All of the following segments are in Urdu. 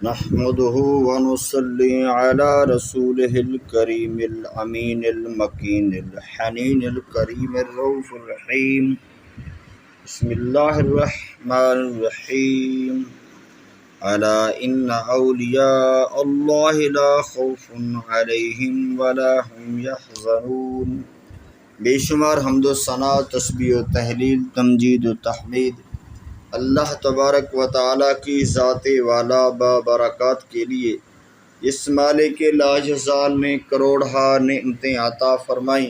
نحمده ونصلي على رسوله الكريم الأمين المكين الحنين الكريم الرؤوف الرحيم. بسم الله الرحمن الرحيم. ألا إن أولياء الله لا خوف عليهم ولا هم يحزنون. بے شمار حمد و ثنا، تسبیح و تحلیل، تمجید و تحمید اللہ تبارک و تعالیٰ کی ذات والا بابرکات کے لیے، اس مالک لاجزال نے کروڑہا نعمتیں عطا فرمائیں،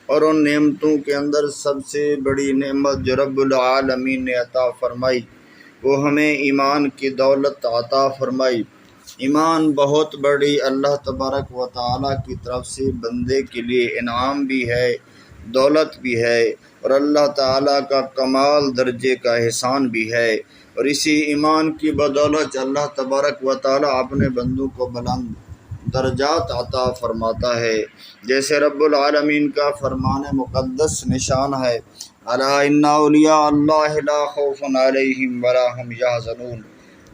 اور ان نعمتوں کے اندر سب سے بڑی نعمت جو رب العالمین نے عطا فرمائی وہ ہمیں ایمان کی دولت عطا فرمائی۔ ایمان بہت بڑی اللہ تبارک و تعالیٰ کی طرف سے بندے کے لیے انعام بھی ہے، دولت بھی ہے، اور اللہ تعالیٰ کا کمال درجے کا احسان بھی ہے۔ اور اسی ایمان کی بدولت اللہ تبارک و تعالیٰ اپنے بندوں کو بلند درجات عطا فرماتا ہے، جیسے رب العالمین کا فرمان مقدس نشان ہے، الا ان اولیاء اللہ لا خوف علیہم ولا هم یحزنون۔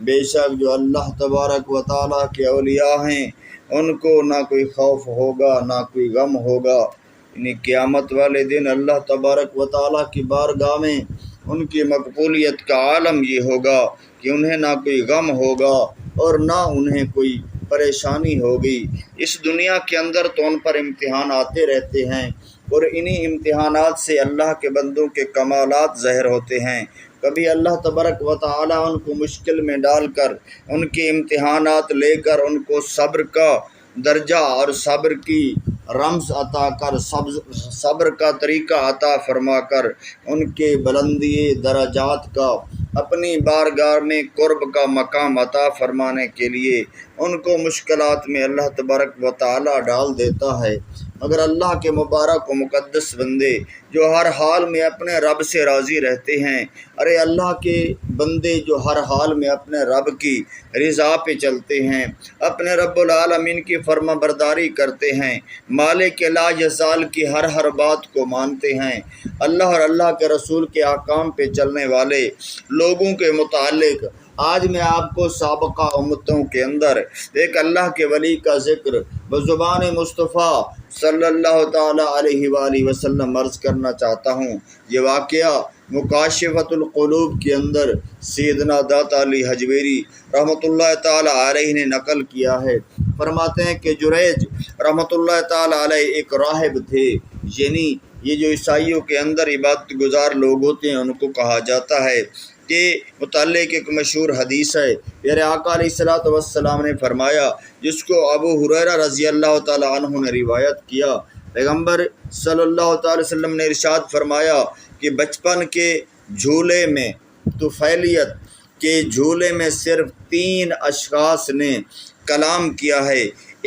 بے شک جو اللہ تبارک و تعالیٰ کے اولیاء ہیں ان کو نہ کوئی خوف ہوگا نہ کوئی غم ہوگا۔ یعنی قیامت والے دن اللہ تبارک و تعالیٰ کی بارگاہ میں ان کی مقبولیت کا عالم یہ ہوگا کہ انہیں نہ کوئی غم ہوگا اور نہ انہیں کوئی پریشانی ہوگی۔ اس دنیا کے اندر تو ان پر امتحان آتے رہتے ہیں، اور انہی امتحانات سے اللہ کے بندوں کے کمالات ظاہر ہوتے ہیں۔ کبھی اللہ تبارک و تعالیٰ ان کو مشکل میں ڈال کر، ان کے امتحانات لے کر ان کو صبر کا درجہ اور صبر کی رمز عطا کر، صبر کا طریقہ عطا فرما کر ان کے بلندی درجات کا، اپنی بارگاہ میں قرب کا مقام عطا فرمانے کے لیے ان کو مشکلات میں اللہ تبارک و تعالیٰ ڈال دیتا ہے۔ مگر اللہ کے مبارک و مقدس بندے جو ہر حال میں اپنے رب سے راضی رہتے ہیں، ارے اللہ کے بندے جو ہر حال میں اپنے رب کی رضا پہ چلتے ہیں، اپنے رب العالمین کی فرما برداری کرتے ہیں، مالک لاجزال کی ہر بات کو مانتے ہیں، اللہ اور اللہ کے رسول کے احکام پہ چلنے والے لوگوں کے متعلق آج میں آپ کو سابقہ امتوں کے اندر ایک اللہ کے ولی کا ذکر بزبان مصطفیٰ صلی اللہ تعالیٰ علیہ وآلہ وسلم عرض کرنا چاہتا ہوں۔ یہ واقعہ مکاشفۃ القلوب کے اندر سیدنا داتا علی حجویری رحمۃ اللہ تعالیٰ علیہ نے نقل کیا ہے۔ فرماتے ہیں کہ جریج رحمۃ اللہ تعالیٰ علیہ ایک راہب تھے، یعنی یہ جو عیسائیوں کے اندر عبادت گزار لوگ ہوتے ہیں ان کو کہا جاتا ہے کہ متعلق ایک مشہور حدیث ہے، پیارے آقا علیہ الصلوۃ والسلام نے فرمایا، جس کو ابو ہریرہ رضی اللہ تعالیٰ عنہ نے روایت کیا، پیغمبر صلی اللہ تعالی وسلم نے ارشاد فرمایا کہ بچپن کے جھولے میں، طفیلیت کے جھولے میں صرف 3 اشخاص نے کلام کیا ہے۔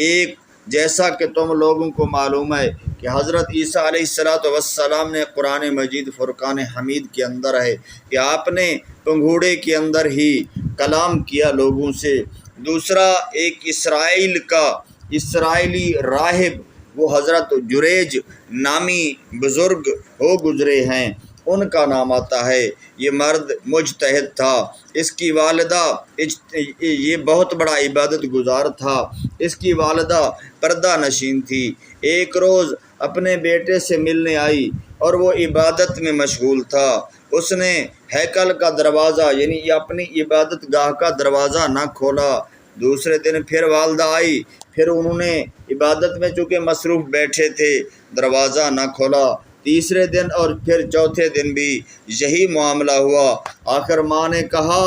ایک، جیسا کہ تم لوگوں کو معلوم ہے کہ حضرت عیسیٰ علیہ السلام نے قرآن مجید فرقان حمید کے اندر ہے کہ آپ نے پنگھوڑے کے اندر ہی کلام کیا لوگوں سے۔ دوسرا، ایک اسرائیلی راہب وہ حضرت جریج نامی بزرگ ہو گزرے ہیں، ان کا نام آتا ہے۔ یہ مرد مجتہد تھا، اس کی والدہ یہ بہت بڑا عبادت گزار تھا، اس کی والدہ پردہ نشین تھی۔ ایک روز اپنے بیٹے سے ملنے آئی اور وہ عبادت میں مشغول تھا۔ اس نے ہیکل کا دروازہ یعنی اپنی عبادت گاہ کا دروازہ نہ کھولا۔ دوسرے دن پھر والدہ آئی، پھر انہوں نے عبادت میں چونکہ مصروف بیٹھے تھے دروازہ نہ کھولا۔ تیسرے دن اور پھر چوتھے دن بھی یہی معاملہ ہوا۔ آخر ماں نے کہا،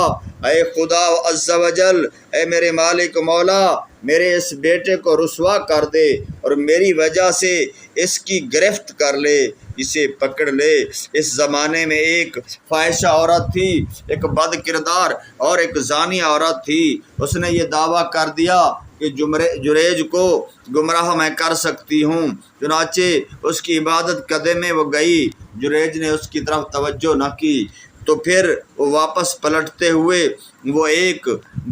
اے خدا عز و جل، اے میرے مالک مولا، میرے اس بیٹے کو رسوا کر دے اور میری وجہ سے اس کی گرفت کر لے، اسے پکڑ لے۔ اس زمانے میں ایک فاحشہ عورت تھی، ایک بد کردار اور ایک زانی عورت تھی۔ اس نے یہ دعویٰ کر دیا کہ جریج کو گمراہ میں کر سکتی ہوں، چنانچہ اس کی عبادت قدے میں وہ گئی۔ جریج نے اس کی طرف توجہ نہ کی تو پھر وہ واپس پلٹتے ہوئے وہ ایک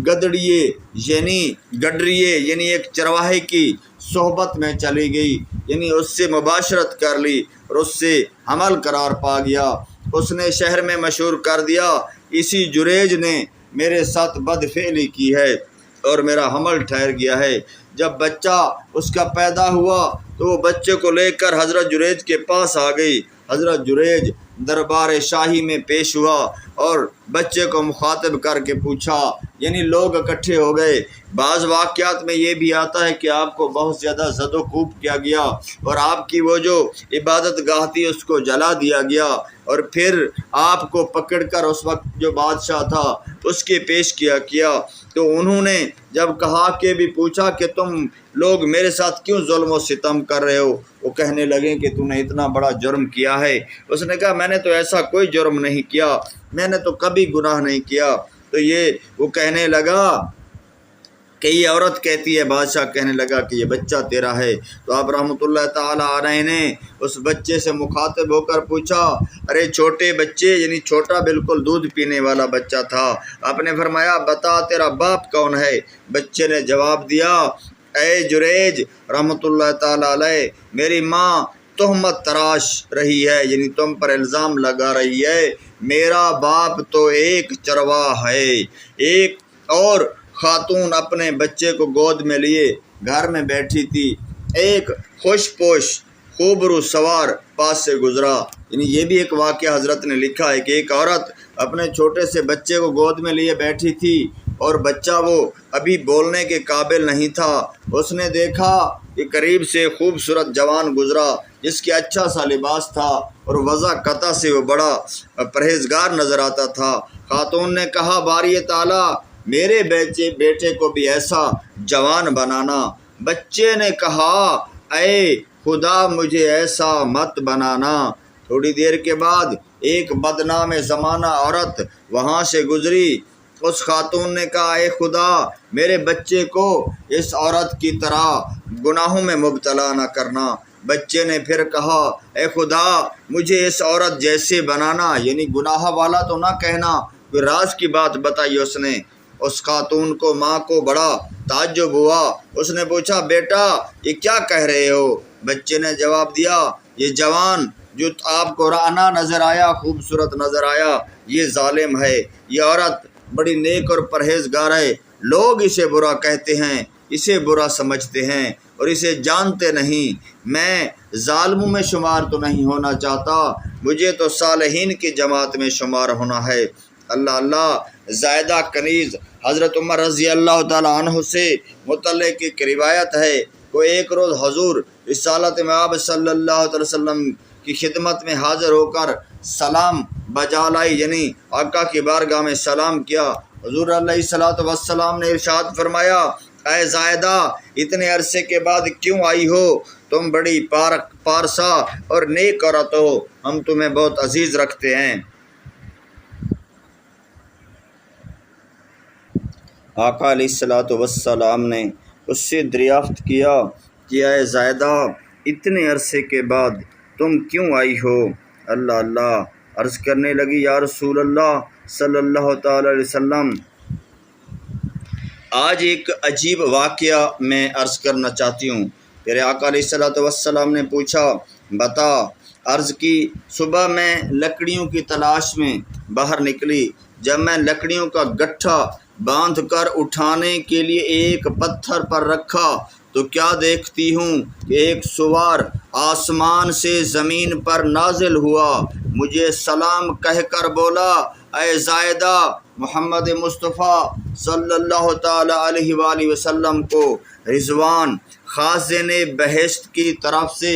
گڈریے یعنی ایک چرواہے کی صحبت میں چلی گئی، یعنی اس سے مباشرت کر لی اور اس سے حمل قرار پا گیا۔ اس نے شہر میں مشہور کر دیا، اسی جریج نے میرے ساتھ بد فعلی کی ہے۔ اور میرا حمل ٹھہر گیا ہے۔ جب بچہ اس کا پیدا ہوا تو وہ بچے کو لے کر حضرت جریج کے پاس آ گئی۔ حضرت جریج دربار شاہی میں پیش ہوا اور بچے کو مخاطب کر کے پوچھا، یعنی لوگ اکٹھے ہو گئے۔ بعض واقعات میں یہ بھی آتا ہے کہ آپ کو بہت زیادہ زد و کوب کیا گیا اور آپ کی وہ جو عبادت گاہ تھی اس کو جلا دیا گیا، اور پھر آپ کو پکڑ کر اس وقت جو بادشاہ تھا اس کے پیش کیا۔ تو انہوں نے جب کہا کہ بھی پوچھا کہ تم لوگ میرے ساتھ کیوں ظلم و ستم کر رہے ہو، وہ کہنے لگے کہ تو نے اتنا بڑا جرم کیا ہے۔ اس نے کہا میں نے تو ایسا کوئی جرم نہیں کیا، میں نے تو کبھی گناہ نہیں کیا۔ تو وہ کہنے لگا کہ یہ عورت کہتی ہے، بادشاہ کہنے لگا کہ یہ بچہ تیرا ہے۔ تو آپ رحمۃ اللہ تعالیٰ علیہ نے اس بچے سے مخاطب ہو کر پوچھا، ارے چھوٹے بچے، یعنی چھوٹا بالکل دودھ پینے والا بچہ تھا، آپ نے فرمایا بتا تیرا باپ کون ہے؟ بچے نے جواب دیا، اے جریج رحمۃ اللہ تعالیٰ علیہ، میری ماں تہمت تراش رہی ہے، یعنی تم پر الزام لگا رہی ہے، میرا باپ تو ایک چرواہ ہے۔ ایک اور خاتون اپنے بچے کو گود میں لیے گھر میں بیٹھی تھی، ایک خوش پوش خوبرو سوار پاس سے گزرا۔ یعنی یہ بھی ایک واقعہ حضرت نے لکھا ہے کہ ایک عورت اپنے چھوٹے سے بچے کو گود میں لیے بیٹھی تھی اور بچہ وہ ابھی بولنے کے قابل نہیں تھا۔ اس نے دیکھا کہ قریب سے خوبصورت جوان گزرا جس کے اچھا سا لباس تھا اور وضع قطع سے وہ بڑا پرہیزگار نظر آتا تھا۔ خاتون نے کہا باری تعالیٰ میرے بیٹے کو بھی ایسا جوان بنانا۔ بچے نے کہا اے خدا مجھے ایسا مت بنانا۔ تھوڑی دیر کے بعد ایک بدنام زمانہ عورت وہاں سے گزری۔ اس خاتون نے کہا اے خدا میرے بچے کو اس عورت کی طرح گناہوں میں مبتلا نہ کرنا۔ بچے نے پھر کہا اے خدا مجھے اس عورت جیسے بنانا، یعنی گناہ والا تو نہ کہنا، کوئی راز کی بات بتائی اس نے۔ اس خاتون کو ماں کو بڑا تعجب ہوا۔ اس نے پوچھا بیٹا یہ کیا کہہ رہے ہو؟ بچے نے جواب دیا یہ جوان جو آپ کو رانا نظر آیا، خوبصورت نظر آیا، یہ ظالم ہے، یہ عورت بڑی نیک اور پرہیزگار ہے، لوگ اسے برا کہتے ہیں، اسے برا سمجھتے ہیں اور اسے جانتے نہیں۔ میں ظالموں میں شمار تو نہیں ہونا چاہتا، مجھے تو صالحین کی جماعت میں شمار ہونا ہے۔ اللہ اللہ۔ زائدہ کنیز حضرت عمر رضی اللہ تعالیٰ عنہ سے متعلق ایک روایت ہے، وہ ایک روز حضور رسالت مآب صلی اللہ علیہ وسلم کی خدمت میں حاضر ہو کر سلام بجا لائی، یعنی آقا کی بارگاہ میں سلام کیا۔ حضور علیہ الصلوۃ والسلام نے ارشاد فرمایا اے زائدہ اتنے عرصے کے بعد کیوں آئی ہو؟ تم بڑی پارسا اور نیک عورت ہو، ہم تمہیں بہت عزیز رکھتے ہیں۔ آقا علیہ الصلوۃ والسلام نے اس سے دریافت کیا کہ اے زائدہ اتنے عرصے کے بعد تم کیوں آئی ہو؟ اللہ اللہ۔ عرض کرنے لگی یا رسول اللہ صلی اللہ تعالی علیہ وسلم، آج ایک عجیب واقعہ میں عرض کرنا چاہتی ہوں۔ تیرے آقا علیہ الصلوۃ والسلام نے پوچھا بتا۔ عرض کی صبح میں لکڑیوں کی تلاش میں باہر نکلی، جب میں لکڑیوں کا گٹھا باندھ کر اٹھانے کے لیے ایک پتھر پر رکھا تو کیا دیکھتی ہوں کہ ایک سوار آسمان سے زمین پر نازل ہوا، مجھے سلام کہہ کر بولا اے زائدہ محمد مصطفیٰ صلی اللہ تعالی علیہ وآلہ وسلم کو رضوان خازن بہشت کی طرف سے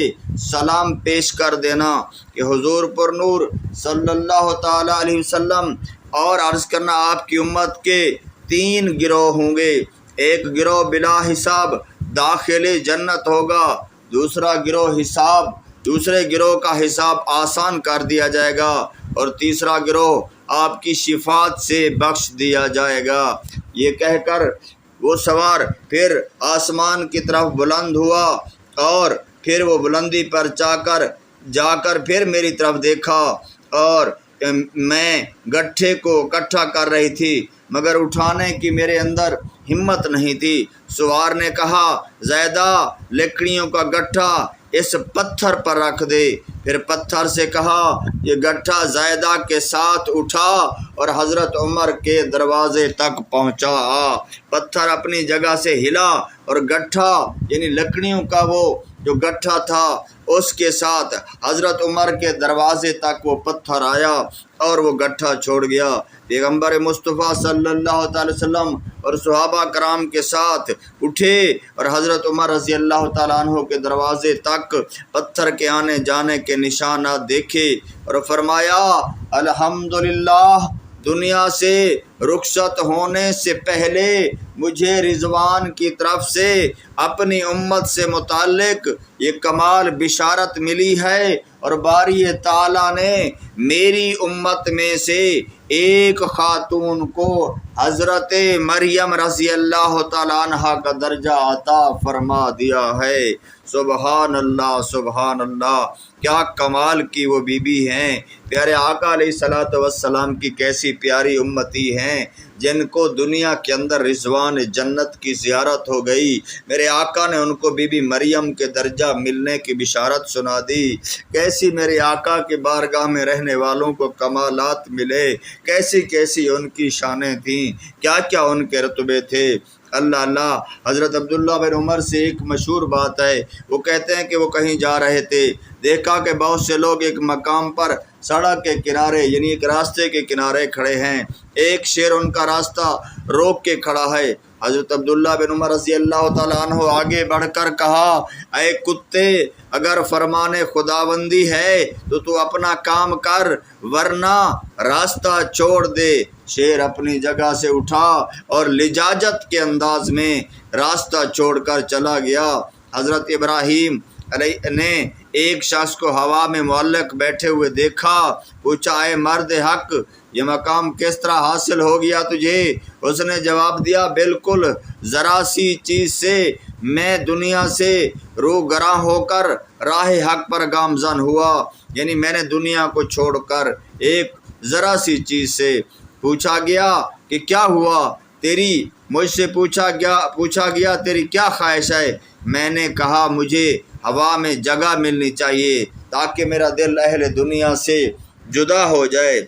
سلام پیش کر دینا کہ حضور پر نور صلی اللہ تعالی علیہ وسلم اور عرض کرنا آپ کی امت کے 3 گروہ ہوں گے، ایک گروہ بلا حساب داخل جنت ہوگا، دوسرا گروہ کا حساب آسان کر دیا جائے گا اور تیسرا گروہ آپ کی شفاعت سے بخش دیا جائے گا۔ یہ کہہ کر وہ سوار پھر آسمان کی طرف بلند ہوا اور پھر وہ بلندی پر جا کر پھر میری طرف دیکھا اور میں گٹھے کو اکٹھا کر رہی تھی مگر اٹھانے کی میرے اندر ہمت نہیں تھی۔ سوار نے کہا زیدہ لکڑیوں کا گٹھا اس پتھر پر رکھ دے۔ پھر پتھر سے کہا، یہ گٹھا زائدہ کے ساتھ اٹھا اور حضرت عمر کے دروازے تک پہنچا۔ پتھر اپنی جگہ سے ہلا اور گٹھا یعنی لکڑیوں کا وہ جو گٹھا تھا اس کے ساتھ حضرت عمر کے دروازے تک وہ پتھر آیا اور وہ گٹھا چھوڑ گیا۔ پیغمبر مصطفیٰ صلی اللہ تعالی وسلم اور صحابہ کرام کے ساتھ اٹھے اور حضرت عمر رضی اللہ تعالیٰ عنہ کے دروازے تک پتھر کے آنے جانے کے نشانات دیکھے اور فرمایا، الحمدللہ، دنیا سے رخصت ہونے سے پہلے مجھے رضوان کی طرف سے اپنی امت سے متعلق یہ کمال بشارت ملی ہے، اور باری تعالیٰ نے میری امت میں سے ایک خاتون کو حضرت مریم رضی اللہ تعالیٰ عنہ کا درجہ عطا فرما دیا ہے۔ سبحان اللہ، سبحان اللہ، کیا کمال کی وہ بی بی ہیں۔ پیارے آقا علیہ الصلوۃ والسلام کی کیسی پیاری امتی ہیں جن کو دنیا کے اندر رضوان جنت کی زیارت ہو گئی۔ میرے آقا نے ان کو بی بی مریم کے درجہ ملنے کی بشارت سنا دی۔ کیسی میرے آقا کی بارگاہ میں رہنے والوں کو کمالات ملے، کیسی کیسی ان کی شانیں تھیں، کیا کیا ان کے رتبے تھے۔ اللہ اللہ۔ حضرت عبداللہ بن عمر سے ایک مشہور بات ہے، وہ کہتے ہیں کہ وہ کہیں جا رہے تھے، دیکھا کہ بہت سے لوگ ایک مقام پر سڑک کے کنارے یعنی ایک راستے کے کنارے کھڑے ہیں، ایک شیر ان کا راستہ روک کے کھڑا ہے۔ حضرت عبداللہ بن عمر رضی اللہ تعالیٰ عنہ آگے بڑھ کر کہا، اے کتے، اگر فرمان خداوندی ہے تو اپنا کام کر ورنہ راستہ چھوڑ دے۔ شیر اپنی جگہ سے اٹھا اور لجاجت کے انداز میں راستہ چھوڑ کر چلا گیا۔ حضرت ابراہیم علیہ نے ایک شخص کو ہوا میں معلق بیٹھے ہوئے دیکھا، پوچھا، اے مرد حق، یہ مقام کس طرح حاصل ہو گیا تجھے؟ اس نے جواب دیا، بالکل ذرا سی چیز سے میں دنیا سے روگراں ہو کر راہ حق پر گامزن ہوا، یعنی میں نے دنیا کو چھوڑ کر ایک ذرا سی چیز سے۔ پوچھا گیا کہ کیا ہوا تیری؟ مجھ سے پوچھا گیا تیری کیا خواہش ہے؟ میں نے کہا مجھے ہوا میں جگہ ملنی چاہیے تاکہ میرا دل اہل دنیا سے جدا ہو جائے۔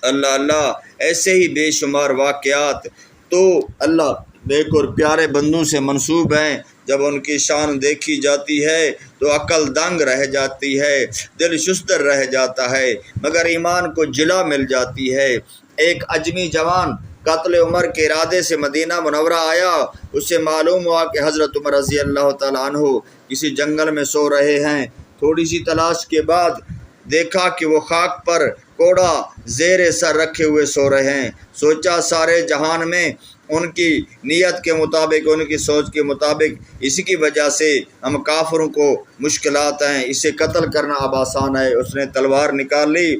اللہ اللہ، ایسے ہی بے شمار واقعات تو اللہ نیک اور پیارے بندوں سے منسوب ہیں، جب ان کی شان دیکھی جاتی ہے تو عقل دنگ رہ جاتی ہے، دل شستر رہ جاتا ہے، مگر ایمان کو جلا مل جاتی ہے۔ ایک اجمی جوان قتل عمر کے ارادے سے مدینہ منورہ آیا، اس سے معلوم ہوا کہ حضرت عمر رضی اللہ تعالیٰ عنہ کسی جنگل میں سو رہے ہیں۔ تھوڑی سی تلاش کے بعد دیکھا کہ وہ خاک پر کوڑا زیر سر رکھے ہوئے سو رہے ہیں۔ سوچا سارے جہان میں ان کی نیت کے مطابق، ان کی سوچ کے مطابق اسی کی وجہ سے ہم کافروں کو مشکلات ہیں، اسے قتل کرنا اب آسان ہے۔ اس نے تلوار نکال لی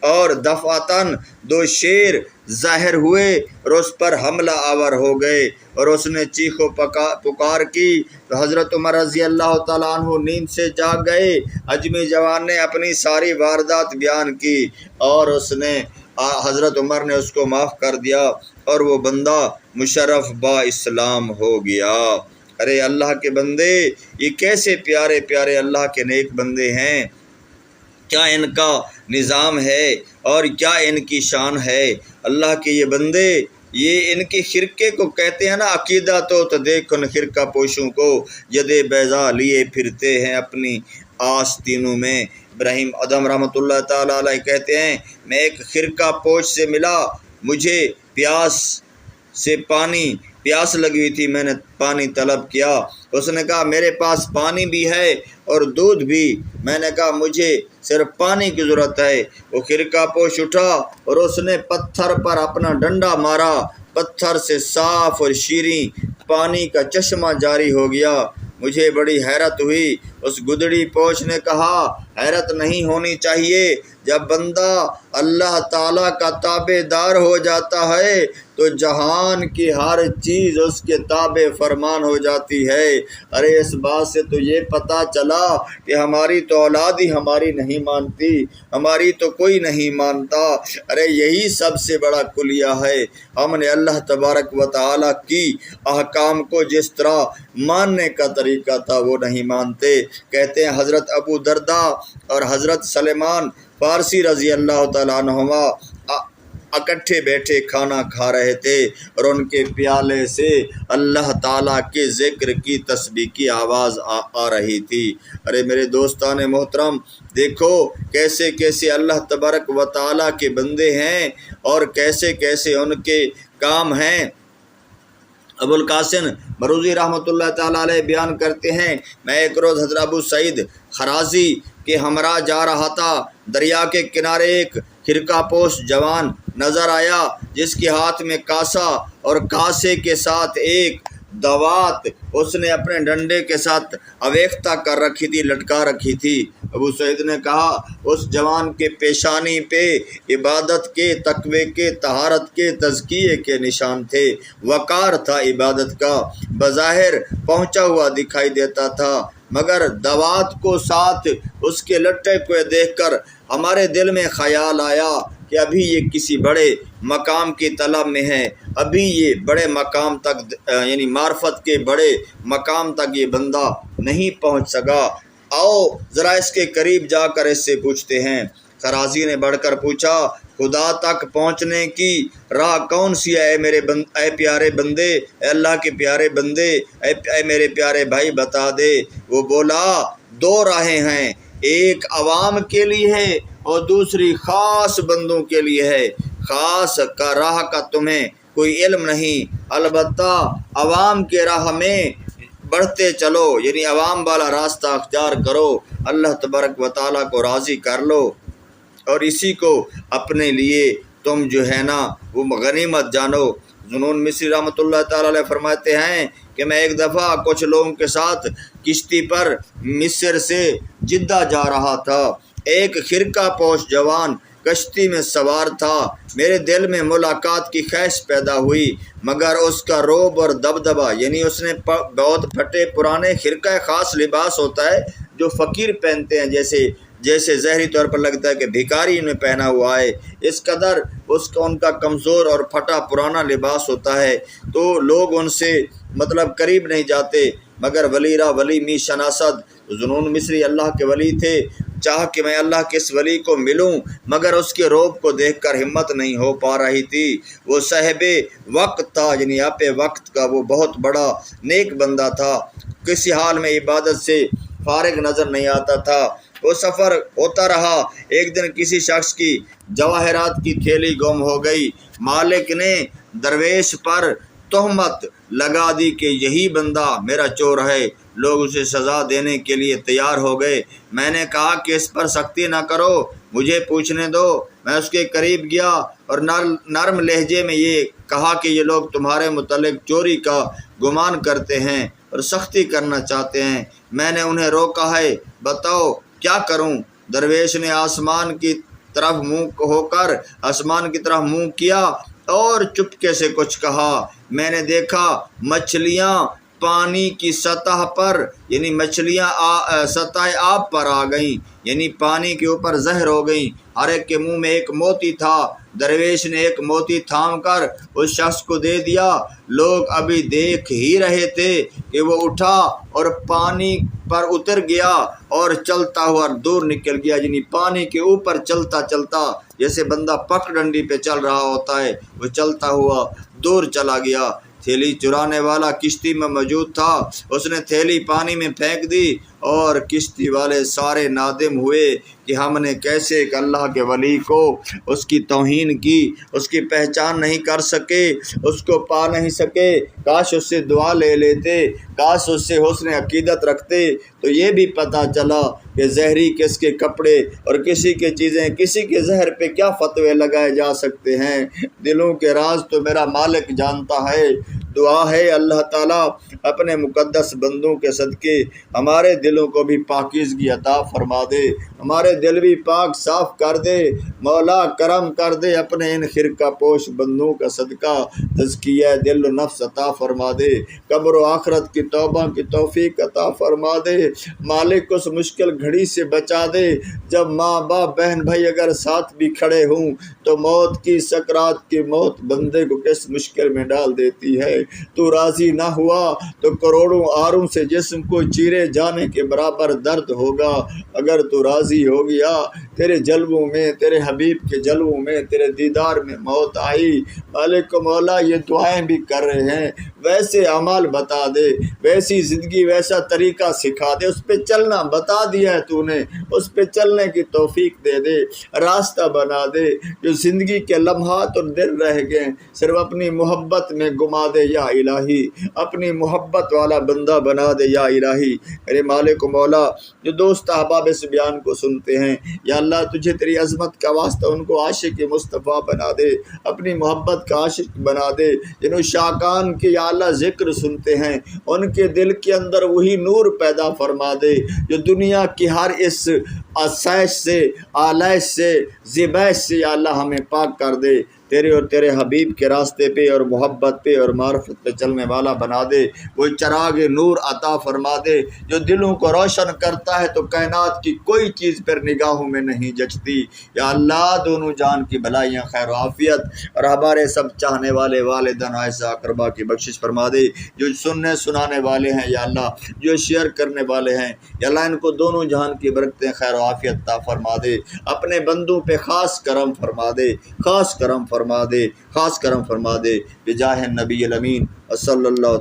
اور دفعتاً دو شیر ظاہر ہوئے اور اس پر حملہ آور ہو گئے، اور اس نے چیخ و پکار کی تو حضرت عمر رضی اللہ تعالیٰ عنہ نیند سے جاگ گئے۔ اجمی جوان نے اپنی ساری واردات بیان کی اور حضرت عمر نے اس کو معاف کر دیا اور وہ بندہ مشرف با اسلام ہو گیا۔ ارے اللہ کے بندے، یہ کیسے پیارے پیارے اللہ کے نیک بندے ہیں، کیا ان کا نظام ہے اور کیا ان کی شان ہے۔ اللہ کے یہ بندے، یہ ان کی خرقے کو کہتے ہیں نا عقیدہ، تو دیکھ ان خرقہ پوشوں کو یدے بیضا لیے پھرتے ہیں اپنی آستینوں میں۔ ابراہیم ادم رحمۃ اللہ تعالیٰ علیہ کہتے ہیں، میں ایک خرقہ پوش سے ملا، مجھے پیاس لگی ہوئی تھی، میں نے پانی طلب کیا، اس نے کہا میرے پاس پانی بھی ہے اور دودھ بھی، میں نے کہا مجھے صرف پانی کی ضرورت ہے۔ وہ خرقہ پوش اٹھا اور اس نے پتھر پر اپنا ڈنڈا مارا، پتھر سے صاف اور شیریں پانی کا چشمہ جاری ہو گیا۔ مجھے بڑی حیرت ہوئی۔ اس گدڑی پوش نے کہا، حیرت نہیں ہونی چاہیے، جب بندہ اللہ تعالیٰ کا تابع دار ہو جاتا ہے تو جہان کی ہر چیز اس کے تابع فرمان ہو جاتی ہے۔ ارے اس بات سے تو یہ پتہ چلا کہ ہماری تو اولاد ہی ہماری نہیں مانتی، ہماری تو کوئی نہیں مانتا۔ ارے یہی سب سے بڑا کلیہ ہے، ہم نے اللہ تبارک و تعالیٰ کی احکام کو جس طرح ماننے کا طریقہ تھا وہ نہیں مانتے۔ کہتے ہیں حضرت ابو درداء اور حضرت سلمان فارسی رضی اللہ تعالیٰ عنہما اکٹھے بیٹھے کھانا کھا رہے تھے اور ان کے پیالے سے اللہ تعالیٰ کے ذکر کی تسبیح کی آواز آ رہی تھی۔ ارے میرے دوستان محترم، دیکھو کیسے کیسے اللہ تبارک و تعالیٰ کے بندے ہیں اور کیسے کیسے ان کے کام ہیں۔ ابو القاسم مروزی رحمۃ اللہ تعالیٰ علیہ بیان کرتے ہیں، میں ایک روز حضرت ابو سعید خرازی کے ہمراہ جا رہا تھا، دریا کے کنارے ایک خرقہ پوش جوان نظر آیا جس کے ہاتھ میں کاسا اور کاسے کے ساتھ ایک دوات اس نے اپنے ڈنڈے کے ساتھ اویختہ کر رکھی تھی، لٹکا رکھی تھی۔ ابو سعید نے کہا اس جوان کے پیشانی پہ عبادت کے، تقوی کے، طہارت کے، تزکیے کے نشان تھے، وقار تھا عبادت کا، بظاہر پہنچا ہوا دکھائی دیتا تھا، مگر دوات کو ساتھ اس کے لٹے کو دیکھ کر ہمارے دل میں خیال آیا کہ ابھی یہ کسی بڑے مقام کی طلب میں ہے، ابھی یہ بڑے مقام تک یعنی معرفت کے بڑے مقام تک یہ بندہ نہیں پہنچ سکا، آؤ ذرا اس کے قریب جا کر اس سے پوچھتے ہیں۔ خرازی نے بڑھ کر پوچھا، خدا تک پہنچنے کی راہ کون سی ہے اے پیارے بندے، اے اللہ کے پیارے بندے، اے میرے پیارے بھائی بتا دے۔ وہ بولا دو راہیں ہیں، ایک عوام کے لیے ہے اور دوسری خاص بندوں کے لیے ہے۔ خاص کا راہ کا تمہیں کوئی علم نہیں، البتہ عوام کے راہ میں بڑھتے چلو، یعنی عوام والا راستہ اختیار کرو، اللہ تبارک و تعالیٰ کو راضی کر لو اور اسی کو اپنے لیے تم جو ہے نا وہ غنیمت جانو۔ ذوالنون مصری رحمۃ اللہ تعالیٰ علیہ فرماتے ہیں کہ میں ایک دفعہ کچھ لوگوں کے ساتھ کشتی پر مصر سے جدہ جا رہا تھا، ایک خرقہ پوش جوان کشتی میں سوار تھا، میرے دل میں ملاقات کی خواہش پیدا ہوئی، مگر اس کا رعب اور دبدبہ، یعنی اس نے بہت پھٹے پرانے خرقہ خاص لباس ہوتا ہے جو فقیر پہنتے ہیں، جیسے ظاہری طور پر لگتا ہے کہ بھکاری نے پہنا ہوا ہے، اس قدر ان کا کمزور اور پھٹا پرانا لباس ہوتا ہے، تو لوگ ان سے مطلب قریب نہیں جاتے، مگر ولیرا ولی می شناسد، ذوالنون مصری اللہ کے ولی تھے، چاہ کہ میں اللہ کے اس ولی کو ملوں، مگر اس کے رعب کو دیکھ کر ہمت نہیں ہو پا رہی تھی۔ وہ صاحب وقت تھا، یعنی آپ وقت کا وہ بہت بڑا نیک بندہ تھا، کسی حال میں عبادت سے فارغ نظر نہیں آتا تھا۔ وہ سفر ہوتا رہا، ایک دن کسی شخص کی جواہرات کی تھیلی گم ہو گئی، مالک نے درویش پر تہمت لگا دی کہ یہی بندہ میرا چور ہے، لوگ اسے سزا دینے کے لیے تیار ہو گئے۔ میں نے کہا کہ اس پر سختی نہ کرو، مجھے پوچھنے دو۔ میں اس کے قریب گیا اور نرم لہجے میں یہ کہا کہ یہ لوگ تمہارے متعلق چوری کا گمان کرتے ہیں اور سختی کرنا چاہتے ہیں، میں نے انہیں روکا ہے، بتاؤ کیا کروں؟ درویش نے آسمان کی طرف منہ کیا اور چپکے سے کچھ کہا۔ میں نے دیکھا مچھلیاں پانی کی سطح پر، یعنی مچھلیاں سطح آب پر آ گئیں، یعنی پانی کے اوپر ظاہر ہو گئیں، ہر ایک کے منہ میں ایک موتی تھا۔ درویش نے ایک موتی تھام کر اس شخص کو دے دیا، لوگ ابھی دیکھ ہی رہے تھے کہ وہ اٹھا اور پانی پر اتر گیا اور چلتا ہوا دور نکل گیا، یعنی پانی کے اوپر چلتا چلتا، جیسے بندہ پک ڈنڈی پہ چل رہا ہوتا ہے، وہ چلتا ہوا دور چلا گیا۔ تھیلی چرانے والا کشتی میں موجود تھا، اس نے تھیلی پانی میں پھینک دی اور کشتی والے سارے نادم ہوئے کہ ہم نے کیسے ایک اللہ کے ولی کو اس کی توہین کی، اس کی پہچان نہیں کر سکے، اس کو پا نہیں سکے، کاش اس سے دعا لے لیتے، کاش اس سے حسن عقیدت رکھتے تو یہ بھی پتہ چلا کہ زہری کس کے کپڑے اور کسی کے چیزیں، کسی کے زہر پہ کیا فتوے لگائے جا سکتے ہیں۔ دلوں کے راز تو میرا مالک جانتا ہے، دعا ہے اللہ تعالیٰ اپنے مقدس بندوں کے صدقے ہمارے دلوں کو بھی پاکیزگی عطا فرما دے، ہمارے دل بھی پاک صاف کر دے مولا، کرم کر دے اپنے ان خرقہ پوش بندوں کا صدقہ، تزکیہ دل و نفس عطا فرما دے، قبر و آخرت کی توبہ کی توفیق عطا فرما دے مالک، اس مشکل گھڑی سے بچا دے جب ماں باپ بہن بھائی اگر ساتھ بھی کھڑے ہوں تو موت کی سکرات کی موت بندے کو کس مشکل میں ڈال دیتی ہے۔ تو راضی نہ ہوا تو کروڑوں آروں سے جسم کو چیرے جانے کے برابر درد ہوگا، اگر تو راضی ہو گیا تیرے جلووں میں، تیرے حبیب کے جلووں میں، تیرے دیدار میں موت آئی، مالک و مولا یہ دعائیں بھی کر رہے ہیں، ویسے اعمال بتا دے، ویسی زندگی ویسا طریقہ سکھا دے، اس پہ چلنا بتا دیا ہے تو نے، اس پہ چلنے کی توفیق دے دے، راستہ بنا دے، جو زندگی کے لمحات اور دن رہ گئے صرف اپنی محبت میں گما دے یا الہی، اپنی محبت والا بندہ بنا دے یا الہی۔ میرے مالک و مولا جو دوست احباب اس بیان کو سنتے ہیں یا اللہ تجھے تیری عظمت کا واسطہ ان کو عاشق مصطفیٰ بنا دے، اپنی محبت کا عاشق بنا دے، جنہوں شاکان کے یا اللہ ذکر سنتے ہیں ان کے دل کے اندر وہی نور پیدا فرما دے جو دنیا کی ہر اس آسائش سے، آلائش سے، ذبائش سے یا اللہ ہمیں پاک کر دے، تیرے اور تیرے حبیب کے راستے پہ اور محبت پہ اور معرفت پہ چلنے والا بنا دے، وہ چراغ نور عطا فرما دے جو دلوں کو روشن کرتا ہے تو کائنات کی کوئی چیز پر نگاہوں میں نہیں جچتی۔ یا اللہ دونوں جان کی بھلائیاں، خیر و عافیت اور ہمارے سب چاہنے والے والدین عائزہ اقربا کی بخشش فرما دے، جو سننے سنانے والے ہیں یا اللہ، جو شیئر کرنے والے ہیں یا اللہ ان کو دونوں جہان کی برکتیں خیر و عافیت عطا فرما دے، اپنے بندوں پہ خاص کرم فرما دے، خاص کرم فرما دے، خاص کرم فرما دے، بجاہ النبی الامین صلی اللہ